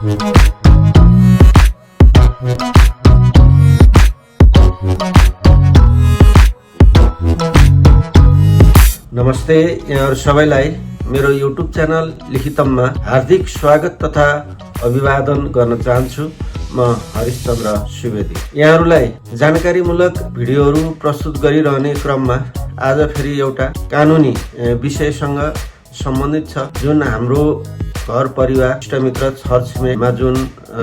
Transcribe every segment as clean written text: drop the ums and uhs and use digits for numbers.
नमस्ते यहाँहरु सबैलाई मेरो युट्युब च्यानल लिखितममा हार्दिक स्वागत तथा अभिवादन गर्न चाहन्छु। म हरिशचन्द्र सुवेदी यहाँहरुलाई जानकारीमूलक भिडियोहरु प्रस्तुत गरिरहने क्रममा आज फेरि एउटा कानुनी विषयसँग सम्बन्धित छ, जुन हाम्रो घर परिवार इष्टमित्र छरछिमेकमा जुन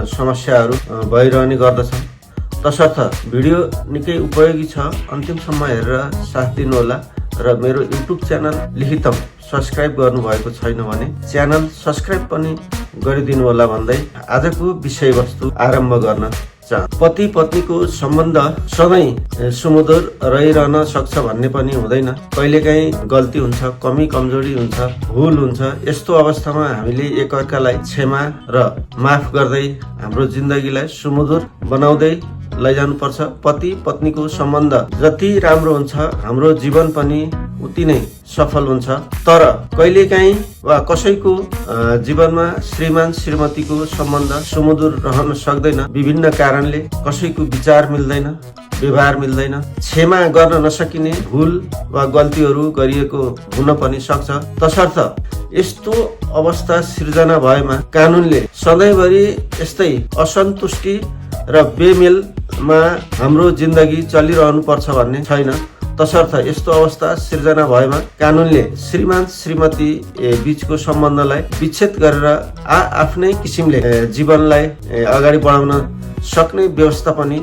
समस्याहरु भइरहने गर्दछ। तसर्थ भिडियो निकै उपयोगी छ, अन्तिमसम्म हेरेर साथ दिनुहोला र मेरो युट्युब च्यानल लिखितम सब्स्क्राइब गर्नुभएको छैन भने च्यानल सब्स्क्राइब पनि गरिदिनु होला भन्दै आजको विषयवस्तु आरम्भ गर्न चाहन्छु। पति पत्नीको सम्बन्ध सधैँ सुमधुर रहिरहन सक्छ भन्ने पनि हुँदैन। कहिलेकाहीँ गल्ती हुन्छ, कमी कमजोरी हुन्छ, भुल हुन्छ। यस्तो अवस्थामा हामीले एकअर्कालाई क्षमा र माफ गर्दै हाम्रो जिन्दगीलाई सुमधुर बनाउँदै लैजानुपर्छ। पति पत्नीको सम्बन्ध जति राम्रो हुन्छ हाम्रो जीवन पनि उति नै सफल हुन्छ। तर कहिलेकाहीँ वा कसैको जीवनमा श्रीमान श्रीमतीको सम्बन्ध सुमधुर रहन सक्दैन। विभिन्न कारणले कसैको विचार मिल्दैन, व्यवहार मिल्दैन, क्षमा गर्न नसकिने भुल वा गल्तीहरू गरिएको हुन पनि सक्छ। तसर्थ यस्तो अवस्था सिर्जना भएमा कानुनले सधैँभरि यस्तै असन्तुष्टि र बेमेलमा हाम्रो जिन्दगी चलिरहनु पर्छ भन्ने छैन। तसर्थ यस्तो अवस्था सिर्जना भएमा कानुनले श्रीमान श्रीमती बीचको सम्बन्धलाई विच्छेद गरेर आफ्नै किसिमले जीवनलाई अगाडि बढाउन सक्ने व्यवस्था पनि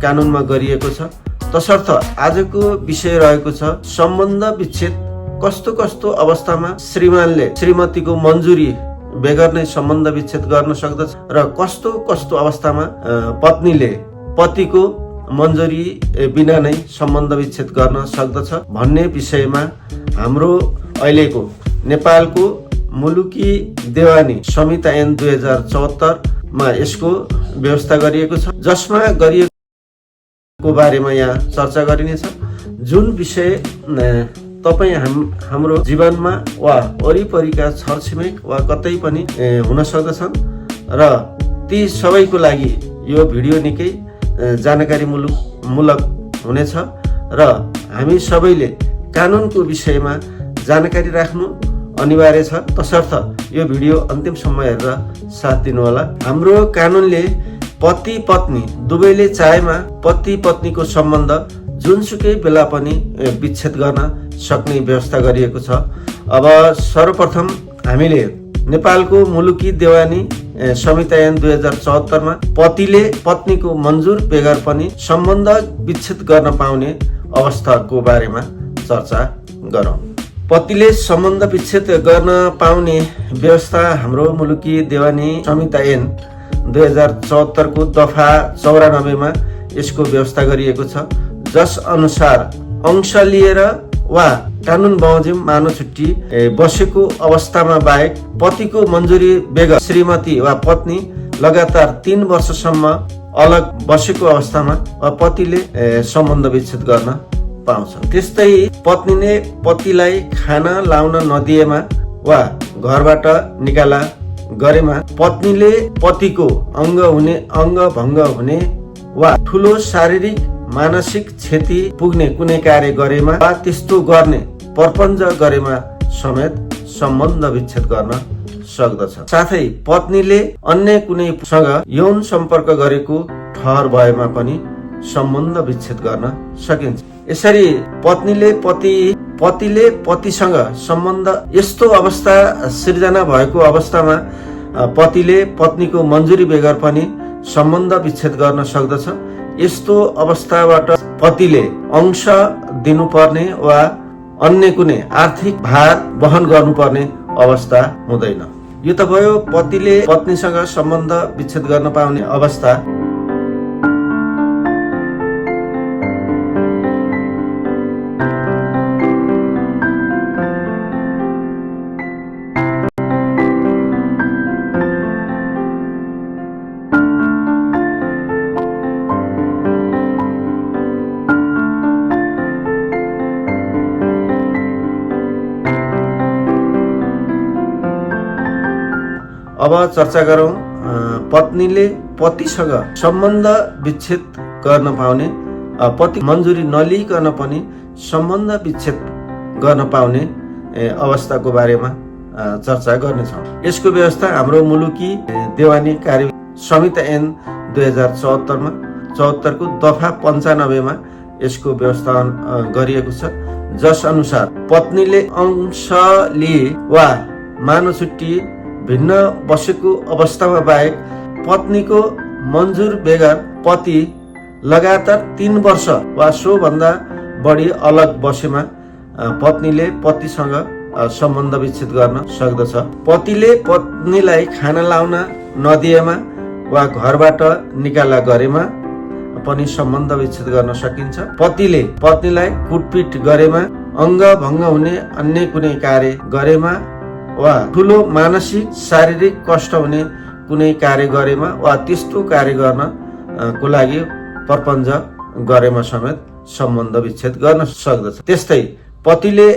कानुनमा गरिएको छ। तसर्थ आजको विषय रहेको छ सम्बन्ध विच्छेद कस्तो कस्तो अवस्थामा श्रीमानले श्रीमतीको मन्जुरी बेगर नै सम्बन्ध विच्छेद गर्न सक्दछ र कस्तो कस्तो अवस्थामा पत्नीले पतिको मन्जुरी बिना नै सम्बन्ध विच्छेद गर्न सक्दछ भन्ने विषयमा हाम्रो अहिलेको नेपालको मुलुकी देवानी संहिता ऐन 2074 मा यसको व्यवस्था गरिएको छ, जसमा गरिएको बारेमा यहाँ चर्चा गरिनेछ। जुन विषय तपाई हाम्रो जीवनमा वा वरिपरिका छरछिमेक वा कतै पनि हुन सक्दछन् र ती सबैको लागि यो भिडियो निकै जानकारी मूलक हुनेछ र हामी सबैले कानुनको विषयमा जानकारी राख्नु अनिवार्य छ। तसर्थ यो भिडियो अन्तिमसम्म हेरेर साथ दिनुहोला। हाम्रो कानुनले पति पत्नी दुवैले चाहेमा पति पत्नीको सम्बन्ध जुनसुकै बेला पनि विच्छेद गर्न सक्ने व्यवस्था गरिएको छ। अब सर्वप्रथम हामीले नेपालको मुलुकी देवानी संहिता ऐन 2074 मा पतिले पत्नीको मन्जुर बेगर पनि सम्बन्ध विच्छेद गर्न पाउने अवस्थाको बारेमा चर्चा गरौँ। पतिले सम्बन्ध विच्छेद गर्न पाउने व्यवस्था हाम्रो मुलुकी देवानी संहिता ऐन 2074 को दफा 94 मा यसको व्यवस्था गरिएको छ, जस अनुसार अंश लिएर वा कानुन बमोजिम मानव छुट्टी बसेको अवस्थामा बाहेक पतिको मन्जुरी बेगर श्रीमती वा पत्नी लगातार 3 वर्षसम्म अलग बसेको अवस्थामा वा पतिले सम्बन्ध विच्छेद गर्न पाउँछ। त्यस्तै पत्नीले पतिलाई खाना लाउन नदिएमा वा घरबाट निकाला गरेमा पत्नीले पतिको अङ्ग भङ्ग हुने वा ठुलो शारीरिक मानसिक क्षति पुग्ने कुनै कार्य गरेमा वा त्यस्तो गर्ने परपञ्च गरेमा समेत सम्बन्ध विच्छेद गर्न सक्दछ। साथै पत्नीले अन्य कुनैसँग यौन सम्पर्क गरेको ठहर भएमा पनि सम्बन्ध विच्छेद गर्न सकिन्छ। यसरी पत्नीले पतिसँग सम्बन्ध यस्तो अवस्था सिर्जना भएको अवस्थामा पतिले पत्नीको मन्जुरी बेगर पनि सम्बन्ध विच्छेद गर्न सक्दछ। यस्तो अवस्थाबाट पतिले अंश दिनुपर्ने वा अन्य कुनै आर्थिक भार वहन गर्नुपर्ने अवस्था हुँदैन। यो त भयो पतिले पत्नीसँग सम्बन्ध विच्छेद गर्न पाउने अवस्था। अब चर्चा गरौँ पत्नीले पतिसँग सम्बन्ध विच्छेद गर्न पाउने, पति मन्जुरी नलिइकन पनि सम्बन्ध विच्छेद गर्न पाउने अवस्थाको बारेमा चर्चा गर्नेछौँ। यसको व्यवस्था हाम्रो मुलुकी देवानी कार्य संहिता ऐन 2074 को दफा 95 यसको व्यवस्थापन गरिएको छ, जस अनुसार पत्नीले अंश लिए वा मानव छुट्टी भिन्न बसेको अवस्थामा बाहेक पत्नीको मन्जुर बेगर पति लगातार 3 वर्ष वा सो भन्दा बढी अलग बसेमा पत्नीले पतिसँग सम्बन्ध विच्छेद गर्न सक्दछ। पतिले पत्नीलाई खाना लाउन नदिएमा वा घरबाट निकाला गरेमा पनि सम्बन्ध विच्छेद गर्न सकिन्छ। पतिले पत्नीलाई कुटपिट गरेमा, अङ्ग भङ्ग हुने अन्य कुनै कार्य गरेमा वा ठुलो मानसिक शारीरिक कष्ट हुने कुनै कार्य गरेमा वा त्यस्तो कार्य गर्न को लागि प्रपञ्च गरेमा समेत सम्बन्ध विच्छेद गर्न सक्दछ। त्यस्तै पतिले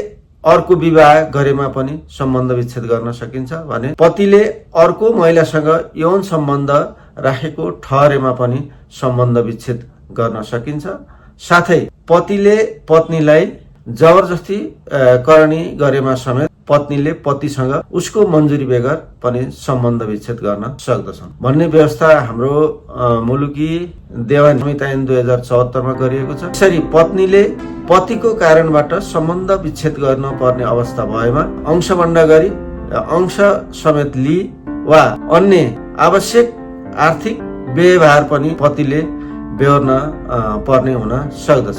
अर्को विवाह गरेमा पनि सम्बन्ध विच्छेद गर्न सकिन्छ भने पतिले अर्को महिलासँग यौन सम्बन्ध राखेको ठहरेमा पनि सम्बन्ध विच्छेद गर्न सकिन्छ। साथै पतिले पत्नीलाई जबरजस्ती करणी गरेमा समेत पत्नीले पतिसँग उसको मन्जुरी बेगर पनि सम्बन्ध विच्छेद गर्न सक्दछन् भन्ने व्यवस्था हाम्रो मुलुकी देवानी संहिता ऐन 2074 मा गरिएको छ। यसरी पत्नीले पतिको कारणबाट सम्बन्ध विच्छेद गर्न पर्ने अवस्था भएमा अंशबन्ड गरी अंश समेत लिई वा अन्य आवश्यक आर्थिक व्यवहार पनि पतिले बेहोर्न पर्ने हुन सक्दछ।